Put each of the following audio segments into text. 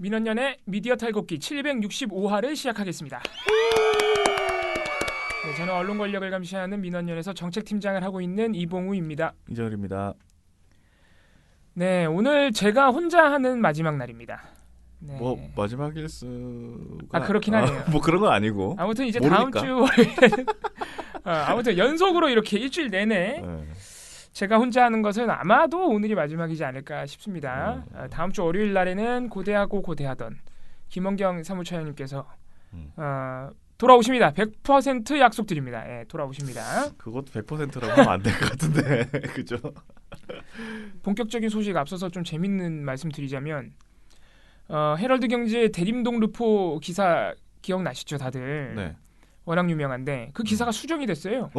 민원연의 미디어 탈곡기 765화를 시작하겠습니다. 네, 저는 언론 권력을 감시하는 민원연에서 정책팀장을 하고 있는 이봉우입니다. 이정일입니다. 네, 오늘 제가 혼자 하는 마지막 날입니다. 네. 뭐 마지막일 수가 그렇긴 하네요. 뭐 그런 건 아니고. 아무튼 이제 모르니까. 다음 주 월요일에는 아무튼 연속으로 이렇게 일주일 내내 제가 혼자 하는 것은 아마도 오늘이 마지막이지 않을까 싶습니다. 다음 주 월요일 날에는 고대하고 고대하던 김원경 사무처장님께서 돌아오십니다. 100% 약속드립니다. 예, 돌아오십니다. 그것도 100%라고 하면 안 될 것 같은데. 그죠? 본격적인 소식 앞서서 좀 재밌는 말씀 드리자면 헤럴드 경제 대림동 르포 기사 기억나시죠, 다들? 네. 워낙 유명한데 그 기사가 수정이 됐어요.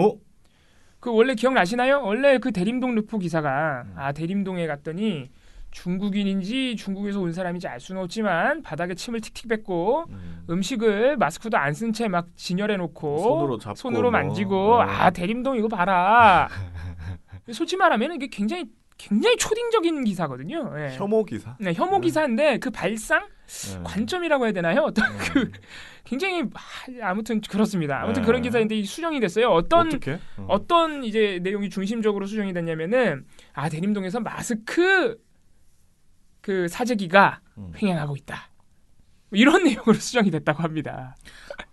그 원래 기억나시나요? 원래 그 대림동 르포 기사가 대림동에 갔더니 중국인인지 중국에서 온 사람인지 알 수는 없지만 바닥에 침을 틱틱 뱉고 음식을 마스크도 안 쓴 채 막 진열해 놓고 손으로 잡고 손으로 만지고 대림동 이거 봐라. 솔직히 말하면 이게 굉장히 초딩적인 기사거든요. 예. 혐오 기사? 네, 혐오 기사인데 그 발상 관점이라고 해야 되나요? 어떤 그 굉장히 아무튼 그렇습니다. 아무튼 그런 기사인데 수정이 됐어요. 어떤 이제 내용이 중심적으로 수정이 됐냐면은 대림동에서 마스크 그 사재기가 횡행하고 있다. 이런 내용으로 수정이 됐다고 합니다.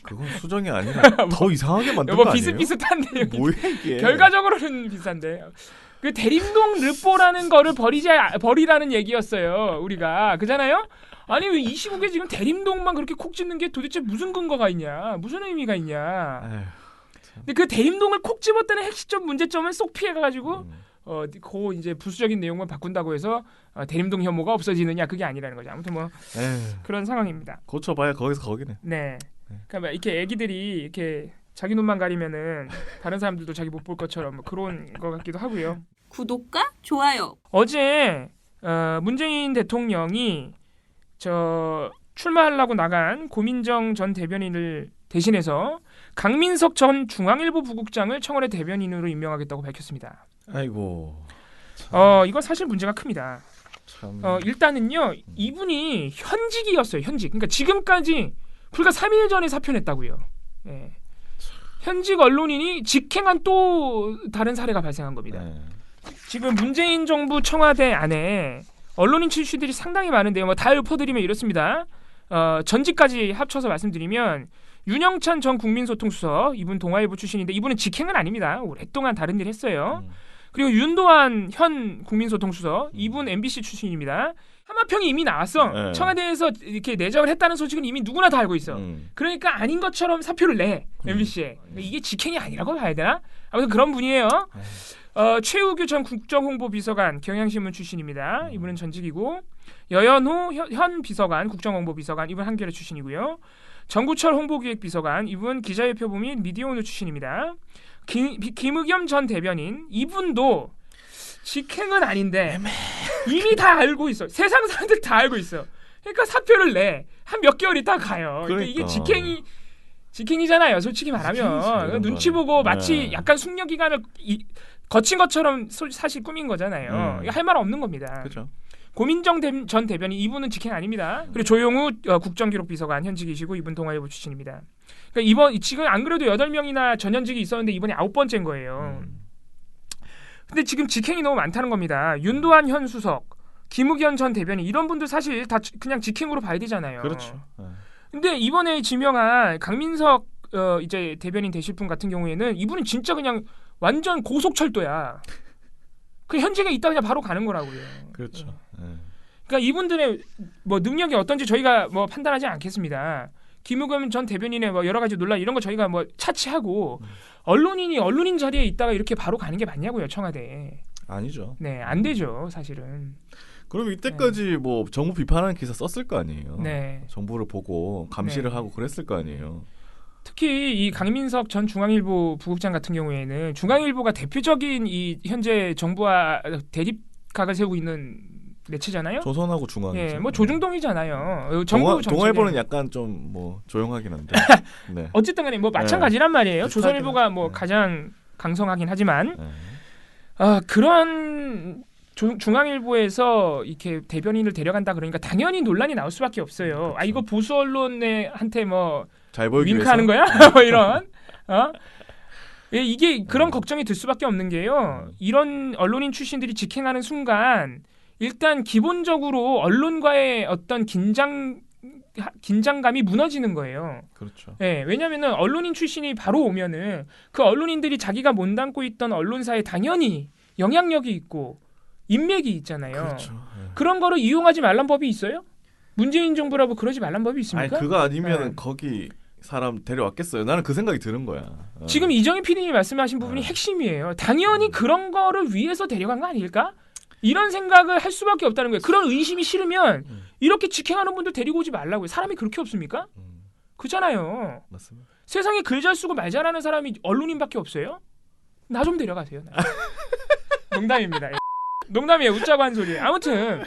그건 수정이 아니라 더 이상하게 만든 거 아니에요? 비슷비슷한 내용. 뭐야 이게? 결과적으로는 비슷한데. 그 대림동 르포라는 거를 버리라는 얘기였어요. 우리가 그잖아요. 아니 왜 이 시국에 지금 대림동만 그렇게 콕 집는 게 도대체 무슨 근거가 있냐, 무슨 의미가 있냐. 근데 그 대림동을 콕 집었다는 핵심적 문제점을 쏙 피해가지고 그 이제 부수적인 내용만 바꾼다고 해서 대림동 혐오가 없어지느냐 그게 아니라는 거죠. 아무튼 뭐 그런 상황입니다. 고쳐봐야 거기서 거기네. 네. 그러니까 이렇게 애기들이 이렇게 자기 눈만 가리면은 다른 사람들도 자기 못 볼 것처럼 그런 것 같기도 하고요. 구독과 좋아요. 어제 문재인 대통령이 출마하려고 나간 고민정 전 대변인을 대신해서 강민석 전 중앙일보 부국장을 청와대 대변인으로 임명하겠다고 밝혔습니다. 아이고. 이건 사실 문제가 큽니다. 참. 일단은요, 이분이 현직이었어요. 현직. 그러니까 지금까지 불과 3일 전에 사표냈다고요. 예. 현직 언론인이 직행한 또 다른 사례가 발생한 겁니다. 지금 문재인 정부 청와대 안에 언론인 출신들이 상당히 많은데요. 다 읊어드리면 이렇습니다. 전직까지 합쳐서 말씀드리면 윤영찬 전 국민소통수석, 이분 동아일보 출신인데 이분은 직행은 아닙니다. 오랫동안 다른 일 했어요. 그리고 윤도한 현 국민소통수석, 이분 MBC 출신입니다. 하마평이 이미 나왔어. 청와대에서 이렇게 내정을 했다는 소식은 이미 누구나 다 알고 있어. 그러니까 아닌 것처럼 사표를 내, MBC에. 이게 직행이 아니라고 봐야 되나? 아무튼 그런 분이에요. 최우규 전 국정홍보비서관, 경향신문 출신입니다. 이분은 전직이고, 여연호 현 비서관, 국정홍보비서관, 이분 한겨레 출신이고요. 정구철 홍보기획비서관, 이분 기자협회부 및 미디어오늘 출신입니다. 김의겸 전 대변인, 이분도 직행은 아닌데 이미 다 알고 있어. 세상 사람들 다 알고 있어. 그러니까 사표를 내. 한 몇 개월 있다 가요. 그러니까 이게 직행이잖아요. 솔직히 말하면 눈치 보고 마치 약간 숙려 기간을 거친 것처럼 사실 꾸민 거잖아요. 할 말 없는 겁니다. 그렇죠. 고민정 전 대변인, 이분은 직행 아닙니다. 그리고 조용우 국정기록비서관 현직이시고 이분 동아일보 출신입니다. 그러니까 지금 안 그래도 8명이나 전현직이 있었는데 이번이 9번째인 거예요. 근데 지금 직행이 너무 많다는 겁니다. 윤도한 현 수석, 김의겸 전 대변인, 이런 분들 사실 다 그냥 직행으로 봐야 되잖아요. 그렇죠. 근데 이번에 지명한 강민석 이제 대변인 되실 분 같은 경우에는 이분은 진짜 그냥 완전 고속철도야. 그 현직에 있다 그냥 바로 가는 거라고요. 그렇죠. 그러니까 이분들의 뭐 능력이 어떤지 저희가 뭐 판단하지 않겠습니다. 김의겸 전 대변인의 뭐 여러 가지 논란 이런 거 저희가 뭐 차치하고 언론인이 언론인 자리에 있다가 이렇게 바로 가는 게 맞냐고요, 청와대에. 아니죠. 네, 안 되죠, 사실은. 그럼 이때까지 뭐 정부 비판하는 기사 썼을 거 아니에요. 네. 정부를 보고 감시를 하고 그랬을 거 아니에요. 특히 이 강민석 전 중앙일보 부국장 같은 경우에는 중앙일보가 대표적인 이 현재 정부와 대립각을 세우고 있는 매체잖아요. 조선하고 중앙이죠. 예, 뭐 조중동이잖아요. 동아일보는 약간 좀 뭐 조용하긴 한데. 네. 어쨌든 간에 뭐 마찬가지란 말이에요. 조선일보가 뭐 가장 강성하긴 하지만 그런 중앙일보에서 이렇게 대변인을 데려간다 그러니까 당연히 논란이 나올 수밖에 없어요. 그렇죠. 아 이거 보수 언론한테 뭐 잘 보이기 윙크하는 위해서? 거야? 뭐 이런. 예, 이게 그런 음. 걱정이 들 수밖에 없는 게요. 이런 언론인 출신들이 직행하는 순간 일단 기본적으로 언론과의 어떤 긴장감이 무너지는 거예요. 그렇죠. 예, 왜냐면은 언론인 출신이 바로 오면은 그 언론인들이 자기가 몸담고 있던 언론사에 당연히 영향력이 있고 인맥이 있잖아요. 그렇죠. 예. 그런 거를 이용하지 말란 법이 있어요? 문재인 정부라고 그러지 말란 법이 아니 있습니까? 그거 아니면은 네. 거기 사람 데려왔겠어요. 나는 그 생각이 드는 거야. 지금 이정희 PD님이 말씀하신 부분이 네. 핵심이에요. 당연히 그런 거를 위해서 데려간 거 아닐까? 이런 생각을 할 수밖에 없다는 거예요. 그런 의심이 싫으면 이렇게 직행하는 분들 데리고 오지 말라고요. 사람이 그렇게 없습니까? 그잖아요. 맞습니다. 세상에 글 잘 쓰고 말 잘하는 사람이 언론인밖에 없어요? 나 좀 데려가세요. 나. 농담입니다. 예. 농담이에요. 웃자고 한 소리. 아무튼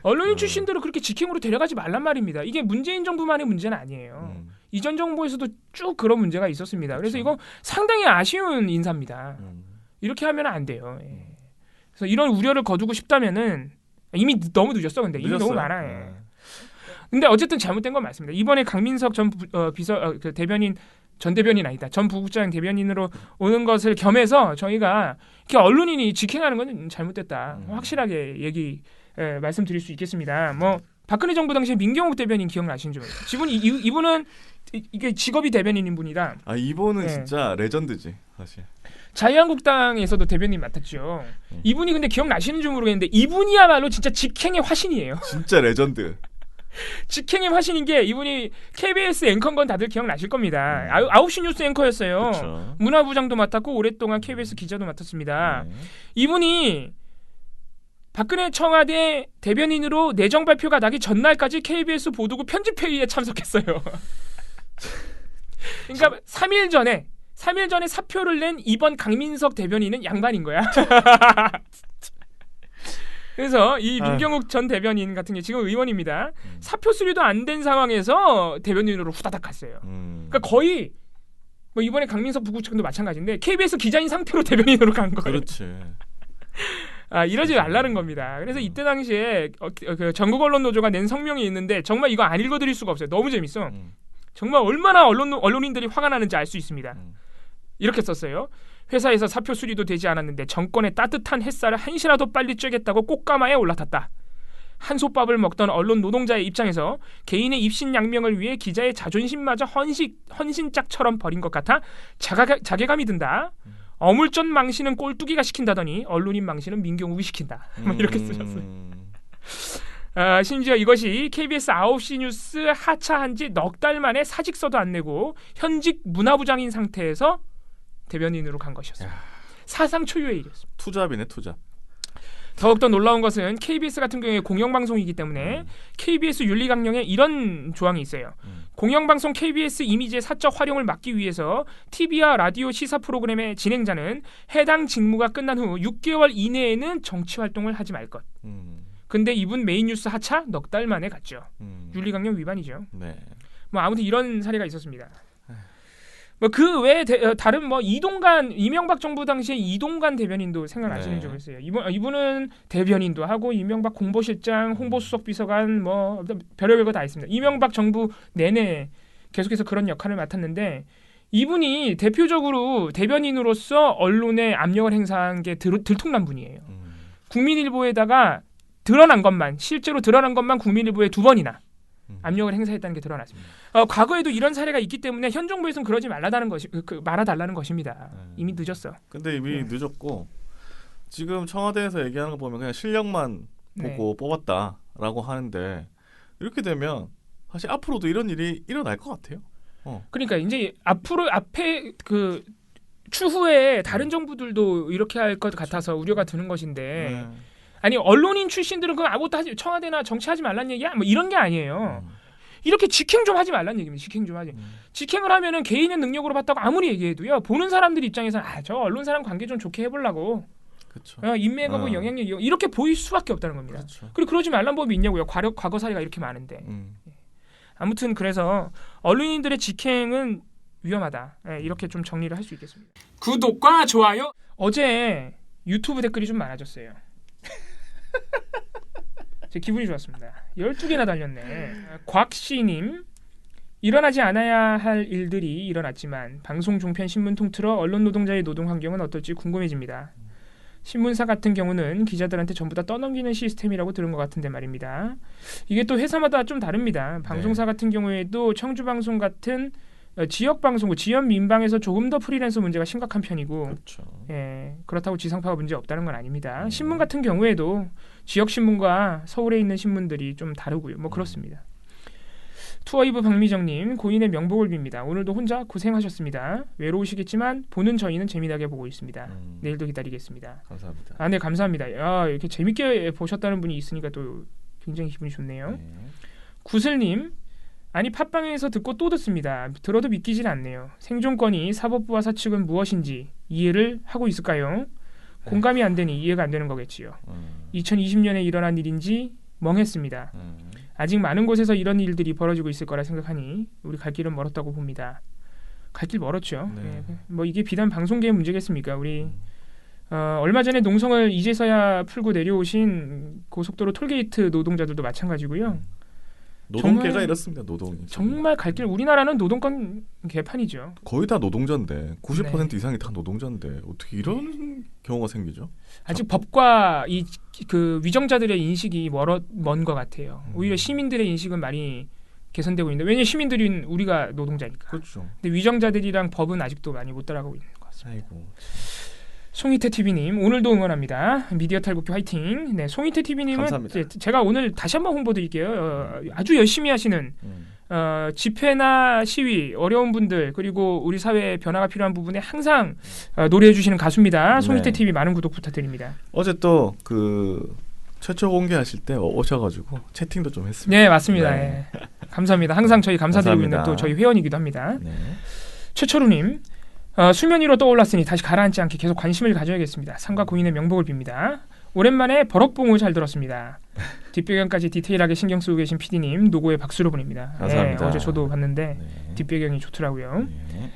언론인 출신들을 그렇게 직행으로 데려가지 말란 말입니다. 이게 문재인 정부만의 문제는 아니에요. 이전 정부에서도 쭉 그런 문제가 있었습니다. 그래서 그렇죠. 이거 상당히 아쉬운 인사입니다. 이렇게 하면 안 돼요. 예. 그래서 이런 우려를 거두고 싶다면은 이미 너무 늦었어. 근데 이미 너무 많아. 예. 근데 어쨌든 잘못된 건 맞습니다. 이번에 강민석 전 그 대변인 전 대변인 아니다. 전 부국장 대변인으로 오는 것을 겸해서 저희가 이렇게 언론인이 직행하는 건 잘못됐다. 확실하게 말씀드릴 수 있겠습니다. 뭐 박근혜 정부 당시에 민경욱 대변인 기억나시죠? 이분은 이게 직업이 대변인인 분이라. 아 이분은 네. 진짜 레전드지 사실. 자유한국당에서도 대변인 맡았죠. 이분이 근데 기억나시는지 모르겠는데 이분이야말로 진짜 직행의 화신이에요. 진짜 레전드. 직행의 화신인 게 이분이 KBS 앵커인 건 다들 기억나실 겁니다. 9시 뉴스 앵커였어요. 그쵸. 문화부장도 맡았고 오랫동안 KBS 기자도 맡았습니다. 네. 이분이 박근혜 청와대 대변인으로 내정 발표가 나기 전날까지 KBS 보도국 편집회의에 참석했어요. 그러니까 3일 전에 사표를 낸 이번 강민석 대변인은 양반인 거야. 그래서 이 민경욱 전 대변인 같은 게 지금 의원입니다. 사표 수리도 안 된 상황에서 대변인으로 후다닥 갔어요. 그러니까 거의 뭐 이번에 강민석 부국장도 마찬가지인데 KBS 기자인 상태로 대변인으로 간 거예요. 그렇지. 아, 이러지 말라는 겁니다. 그래서 이때 당시에 그 전국 언론 노조가 낸 성명이 있는데 정말 이거 안 읽어드릴 수가 없어요. 너무 재밌어. 정말 얼마나 언론인들이 화가 나는지 알 수 있습니다. 이렇게 썼어요. 회사에서 사표 수리도 되지 않았는데 정권의 따뜻한 햇살을 한시라도 빨리 쬐겠다고 꽃가마에 올라탔다. 한솥밥을 먹던 언론 노동자의 입장에서 개인의 입신양명을 위해 기자의 자존심마저 헌신짝처럼 버린 것 같아 자괴감이 든다. 어물전 망신은 꼴뚜기가 시킨다더니 언론인 망신은 민경욱이 시킨다. 이렇게 쓰셨어요. 심지어 이것이 KBS 9시 뉴스 하차한 지 넉 달 만에 사직서도 안 내고 현직 문화부장인 상태에서 대변인으로 간 것이었어요. 사상 초유의 일이었습니다. 투잡이네 투잡. 더욱더 놀라운 것은 KBS 같은 경우에 공영방송이기 때문에 KBS 윤리강령에 이런 조항이 있어요. 공영방송 KBS 이미지의 사적 활용을 막기 위해서 TV와 라디오 시사 프로그램의 진행자는 해당 직무가 끝난 후 6개월 이내에는 정치활동을 하지 말 것. 근데 이분 메인 뉴스 하차 넉 달 만에 갔죠. 윤리강령 위반이죠. 네. 뭐 아무튼 이런 사례가 있었습니다. 뭐 그 외에 다른 뭐 이명박 정부 당시에 이동관 대변인도 생각나시는지 모르겠어요. 이분은 대변인도 하고 이명박 공보실장, 홍보수석 비서관 뭐 별의별 거 다 있습니다. 이명박 정부 내내 계속해서 그런 역할을 맡았는데 이분이 대표적으로 대변인으로서 언론에 압력을 행사한 게 들통난 분이에요. 국민일보에다가 실제로 드러난 것만 국민일보에 2번이나 압력을 행사했다는 게 드러났습니다. 과거에도 이런 사례가 있기 때문에 현 정부에서는 그러지 말아달라는 것입니다. 이미 늦었어. 근데 이미 늦었고 지금 청와대에서 얘기하는 거 보면 그냥 실력만 보고 뽑았다라고 하는데 이렇게 되면 사실 앞으로도 이런 일이 일어날 것 같아요. 그러니까 이제 앞에 그 추후에 다른 정부들도 이렇게 할 것 같아서 우려가 드는 것인데 아니 언론인 출신들은 그럼 아무것도 청와대나 정치하지 말란 얘기야? 뭐 이런 게 아니에요. 이렇게 직행 좀 하지 말란 얘기입니다. 직행 좀 하지. 직행을 하면은 개인의 능력으로 봤다고 아무리 얘기해도요. 보는 사람들 입장에서는 저 언론사랑 관계 좀 좋게 해보려고. 그렇죠. 인맥하고 영향력 이렇게 보일 수밖에 없다는 겁니다. 그렇죠. 그리고 그러지 말란 법이 있냐고요. 과거 사례가 이렇게 많은데. 아무튼 그래서 언론인들의 직행은 위험하다. 이렇게 좀 정리를 할 수 있겠습니다. 구독과 좋아요. 어제 유튜브 댓글이 좀 많아졌어요. 제 기분이 좋았습니다. 12개나 달렸네. 곽씨님, 일어나지 않아야 할 일들이 일어났지만 방송 종편 신문 통틀어 언론 노동자의 노동 환경은 어떨지 궁금해집니다. 신문사 같은 경우는 기자들한테 전부 다 떠넘기는 시스템이라고 들은 것 같은데 말입니다. 이게 또 회사마다 좀 다릅니다. 방송사 같은 경우에도 청주방송 같은 지역방송국, 지역민방에서 조금 더 프리랜서 문제가 심각한 편이고 그렇죠. 예, 그렇다고 지상파가 문제 없다는 건 아닙니다. 신문 같은 경우에도 지역신문과 서울에 있는 신문들이 좀 다르고요. 뭐 그렇습니다. 투어이브 박미정님, 고인의 명복을 빕니다. 오늘도 혼자 고생하셨습니다. 외로우시겠지만 보는 저희는 재미나게 보고 있습니다. 내일도 기다리겠습니다. 감사합니다. 아, 네, 감사합니다. 아, 이렇게 재밌게 보셨다는 분이 있으니까 또 굉장히 기분이 좋네요. 네. 구슬님, 아니 팟빵에서 듣고 또 듣습니다. 들어도 믿기질 않네요. 생존권이 사법부와 사측은 무엇인지 이해를 하고 있을까요? 공감이 안 되니 이해가 안 되는 거겠지요. 2020년에 일어난 일인지 멍했습니다. 아직 많은 곳에서 이런 일들이 벌어지고 있을 거라 생각하니 우리 갈 길은 멀었다고 봅니다. 갈 길 멀었죠. 네. 네. 뭐 이게 비단 방송계의 문제겠습니까? 우리 얼마 전에 농성을 이제서야 풀고 내려오신 고속도로 톨게이트 노동자들도 마찬가지고요. 노동계가 정말, 이렇습니다. 노동이 정말 갈 길, 우리나라는 노동권 개판이죠. 거의 다 노동자인데 90% 네. 이상이 다 노동자인데 어떻게 이런 경우가 생기죠? 아직 법과 이 그 위정자들의 인식이 먼 것 같아요. 오히려 시민들의 인식은 많이 개선되고 있는데, 왜냐하면 시민들은 우리가 노동자니까. 그렇죠. 근데 위정자들이랑 법은 아직도 많이 못 따라가고 있는 것 같습니다. 아이고. 송이태 TV님, 오늘도 응원합니다. 미디어 탈곡기 화이팅. 네, 송이태 TV님은 감사합니다. 제가 오늘 다시 한번 홍보드릴게요. 아주 열심히 하시는 집회나 시위, 어려운 분들, 그리고 우리 사회에 변화가 필요한 부분에 항상 노래해 주시는 가수입니다. 송이태 네. TV 많은 구독 부탁드립니다. 어제 또 그 최초 공개하실 때 오셔가지고 채팅도 좀 했습니다. 네, 맞습니다. 네. 예. 감사합니다. 항상 저희 감사드리고 감사합니다. 있는 또 저희 회원이기도 합니다. 네. 최철우님, 수면 위로 떠올랐으니 다시 가라앉지 않게 계속 관심을 가져야겠습니다. 상과 고인의 명복을 빕니다. 오랜만에 버럭봉을 잘 들었습니다. 뒷배경까지 디테일하게 신경 쓰고 계신 PD님 노고에 박수를 보냅니다. 감사합니다. 어제 저도 봤는데 네. 뒷배경이 좋더라고요. 네.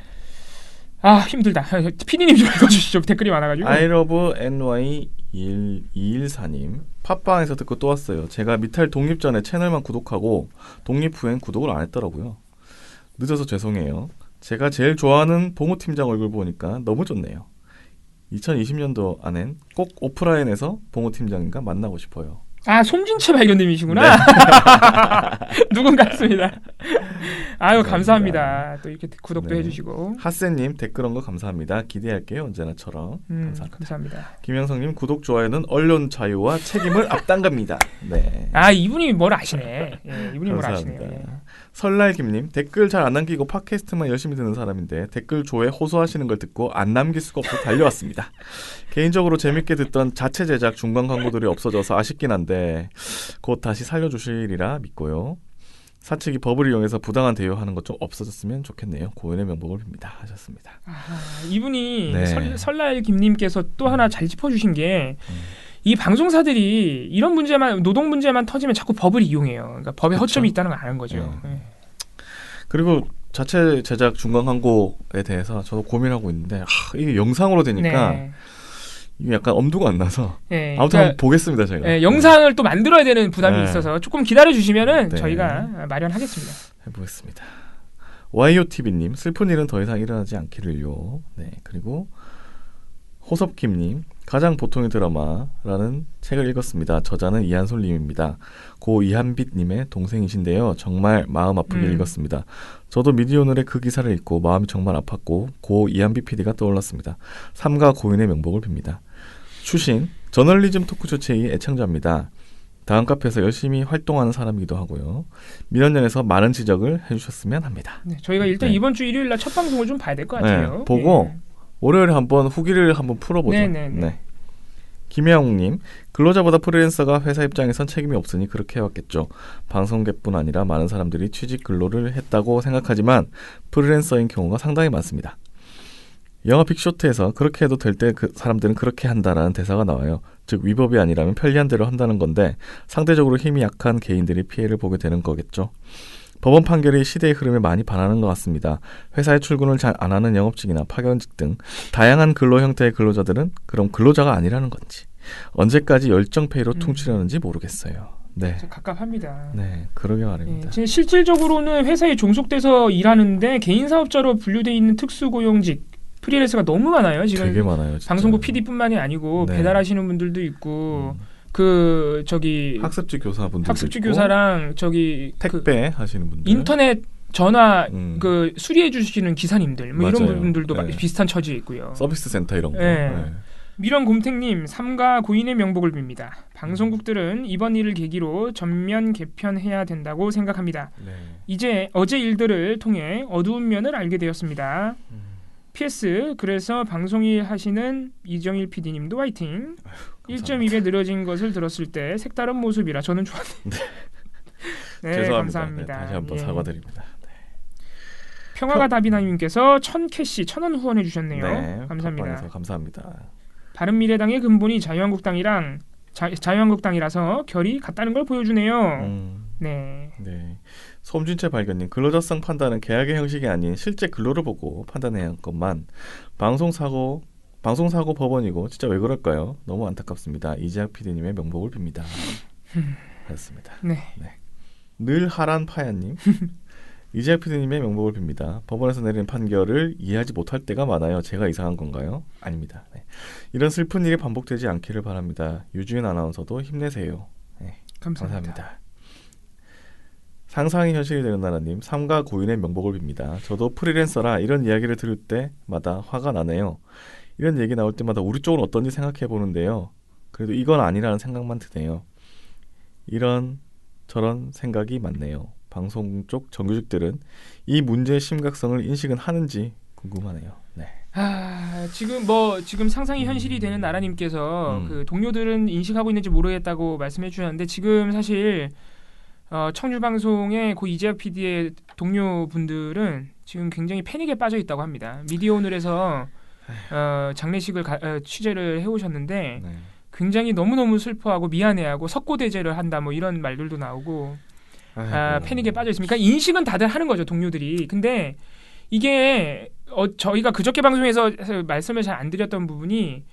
아, 힘들다. PD님 좀 읽어주시죠. 댓글이 많아가지고. 아이러브 NY 214님 팟빵에서 듣고 또 왔어요. 제가 미탈 독립 전에 채널만 구독하고 독립 후엔 구독을 안 했더라고요. 늦어서 죄송해요. 제가 제일 좋아하는 봉우 팀장 얼굴 보니까 너무 좋네요. 2020년도 안엔 꼭 오프라인에서 봉우 팀장님과 만나고 싶어요. 아, 손진채 발견님이시구나. 누군가 했습니다. 아유, 감사합니다. 또 이렇게 구독도 네. 해주시고. 하세님 댓글 온 거 감사합니다. 기대할게요. 언제나처럼. 감사합니다. 감사합니다. 김영성님 구독 좋아요는 언론 자유와 책임을 앞당깁니다. 네. 아, 이분이 뭘 아시네. 예, 이분이 뭘 아시네요. 예. 설날김님 댓글 잘 안 남기고 팟캐스트만 열심히 듣는 사람인데 댓글 조회 호소하시는 걸 듣고 안 남길 수가 없어 달려왔습니다. 개인적으로 재밌게 듣던 자체 제작 중간 광고들이 없어져서 아쉽긴 한데 곧 다시 살려주시리라 믿고요. 사측이 법을 이용해서 부당한 대우하는 것 좀 없어졌으면 좋겠네요. 고인의 명복을 빕니다. 하셨습니다. 아, 이분이 네. 설날 김님께서 또 하나 잘 짚어주신 게 이 방송사들이 이런 문제만, 노동 문제만 터지면 자꾸 법을 이용해요. 그러니까 법에 그쵸? 허점이 있다는 걸 아는 거죠. 예. 그리고 자체 제작 중간 광고에 대해서 저도 고민하고 있는데 이게 영상으로 되니까 네. 이게 약간 엄두가 안 나서 예, 아무튼 그러니까, 한번 보겠습니다. 제가. 예, 영상을 또 만들어야 되는 부담이 네. 있어서 조금 기다려주시면은 네. 저희가 마련하겠습니다. 해보겠습니다. YOTV님 슬픈 일은 더 이상 일어나지 않기를요. 네, 그리고 호섭김님 가장 보통의 드라마라는 책을 읽었습니다. 저자는 이한솔님입니다. 고 이한빛님의 동생이신데요. 정말 마음 아프게 읽었습니다. 저도 미디어오늘의 그 기사를 읽고 마음이 정말 아팠고 고 이한빛 PD가 떠올랐습니다. 삼가 고인의 명복을 빕니다. 추신 저널리즘 토크쇼 제2 애청자입니다. 다음 카페에서 열심히 활동하는 사람이기도 하고요. 민원연에서 많은 지적을 해주셨으면 합니다. 네, 저희가 일단 네. 이번 주 일요일 날 첫 방송을 좀 봐야 될 것 같아요. 네, 보고 예. 월요일에 한번 후기를 한번 풀어보죠. 네네네. 네. 김혜영님 근로자보다 프리랜서가 회사 입장에선 책임이 없으니 그렇게 해왔겠죠. 방송객뿐 아니라 많은 사람들이 취직 근로를 했다고 생각하지만 프리랜서인 경우가 상당히 많습니다. 영화 빅쇼트에서 그렇게 해도 될 때 그 사람들은 그렇게 한다라는 대사가 나와요. 즉 위법이 아니라면 편리한 대로 한다는 건데 상대적으로 힘이 약한 개인들이 피해를 보게 되는 거겠죠. 법원 판결이 시대의 흐름에 많이 반하는 것 같습니다. 회사에 출근을 잘 안 하는 영업직이나 파견직 등 다양한 근로 형태의 근로자들은 그럼 근로자가 아니라는 건지 언제까지 열정페이로 퉁치려는지 모르겠어요. 네. 갑갑합니다. 네, 그러게 말입니다. 지금 실질적으로는 회사에 종속돼서 일하는데 개인 사업자로 분류돼 있는 특수고용직 프리랜서가 너무 많아요. 지금 되게 많아요. 진짜. 방송국 PD뿐만이 아니고 네. 배달하시는 분들도 있고 학습지 교사분들도 학습지 있고, 교사랑 택배 하시는 분들, 인터넷 전화 수리해 주시는 기사님들 뭐 이런 맞아요. 분들도 네. 비슷한 처지에 있고요. 서비스 센터 이런 거. 네. 네. 미련곰탱님 삼가 고인의 명복을 빕니다. 방송국들은 이번 일을 계기로 전면 개편해야 된다고 생각합니다. 네. 이제 어제 일들을 통해 어두운 면을 알게 되었습니다. PS 그래서 방송일 하시는 이정일 PD님도 화이팅. 1.2배 늘어진 것을 들었을 때 색다른 모습이라 저는 좋았네요. 네, 죄송합니다. 감사합니다. 네, 다시 한번 사과드립니다. 평화가 답이나님께서 1000캐시 1000원 후원해 주셨네요. 네, 감사합니다. 팟빵에서 감사합니다. 바른미래당의 근본이 자유한국당이라서 결이 같다는 걸 보여주네요. 네. 네. 솜준채 발견님, 근로자성 판단은 계약의 형식이 아닌 실제 근로를 보고 판단해야 할 것만 방송사고 법원이고 진짜 왜 그럴까요? 너무 안타깝습니다. 이재학 PD님의 명복을 빕니다. 하셨습니다. 네. 늘 하란 파야님, 이재학 PD님의 명복을 빕니다. 법원에서 내린 판결을 이해하지 못할 때가 많아요. 제가 이상한 건가요? 아닙니다. 네. 이런 슬픈 일이 반복되지 않기를 바랍니다. 유주인 아나운서도 힘내세요. 네. 감사합니다. 상상이 현실이 되는 나라님, 삼가 고인의 명복을 빕니다. 저도 프리랜서라 이런 이야기를 들을 때마다 화가 나네요. 이런 얘기 나올 때마다 우리 쪽은 어떤지 생각해 보는데요. 그래도 이건 아니라는 생각만 드네요. 이런 저런 생각이 많네요. 방송 쪽 정규직들은 이 문제의 심각성을 인식은 하는지 궁금하네요. 네. 지금 상상이 현실이 되는 나라님께서 그 동료들은 인식하고 있는지 모르겠다고 말씀해 주셨는데 지금 사실 청주 방송의 고 이재학 PD의 동료분들은 지금 굉장히 패닉에 빠져 있다고 합니다. 미디어 오늘에서 장례식을 취재를 해오셨는데 네. 굉장히 너무너무 슬퍼하고 미안해하고 석고대죄를 한다 뭐 이런 말들도 나오고 패닉에 빠져 있습니다. 그러니까 인식은 다들 하는 거죠, 동료들이. 근데 이게 저희가 그저께 방송에서 말씀을 잘 안 드렸던 부분이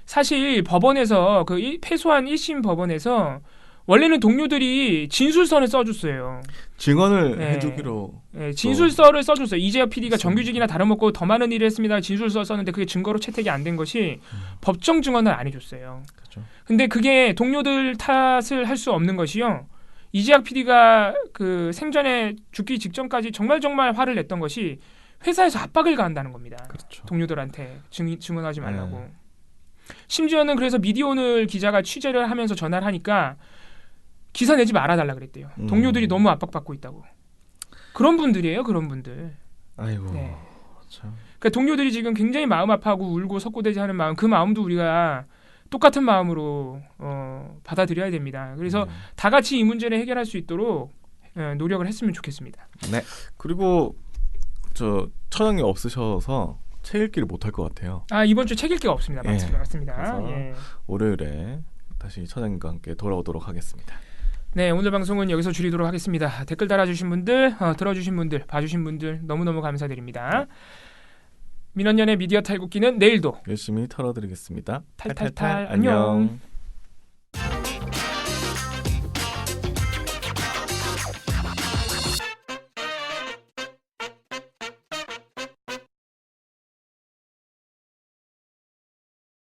사실 법원에서 패소한 1심 법원에서 원래는 동료들이 진술서를 써줬어요. 증언을 네. 해주기로. 네, 진술서를 써줬어요. 이재혁 PD가 정규직이나 다름없고 더 많은 일을 했습니다. 진술서 썼는데 그게 증거로 채택이 안 된 것이 법정 증언을 안 해줬어요. 그렇죠. 근데 그게 동료들 탓을 할 수 없는 것이요. 이재학 PD가 그 생전에 죽기 직전까지 정말 화를 냈던 것이 회사에서 압박을 가한다는 겁니다. 그렇죠. 동료들한테 증언하지 말라고. 심지어는 그래서 미디어오늘 기자가 취재를 하면서 전화를 하니까 기사 내지 말아달라 그랬대요. 동료들이 너무 압박받고 있다고. 그런 분들이에요. 그런 분들. 아이고. 네. 참. 그러니까 동료들이 지금 굉장히 마음 아파하고 울고 석고대죄하는 마음, 그 마음도 우리가 똑같은 마음으로 받아들여야 됩니다. 그래서 다 같이 이 문제를 해결할 수 있도록 노력을 했으면 좋겠습니다. 네. 그리고 저 처형이 없으셔서 책 읽기를 못할 것 같아요. 이번 주 책 읽기가 없습니다. 맞습니다. 그래서 예. 월요일에 다시 처장님과 함께 돌아오도록 하겠습니다. 네, 오늘 방송은 여기서 줄이도록 하겠습니다. 댓글 달아주신 분들, 들어주신 분들, 봐주신 분들 너무너무 감사드립니다. 민원연의 미디어 탈곡기는 내일도 열심히 털어드리겠습니다. 탈탈탈 안녕.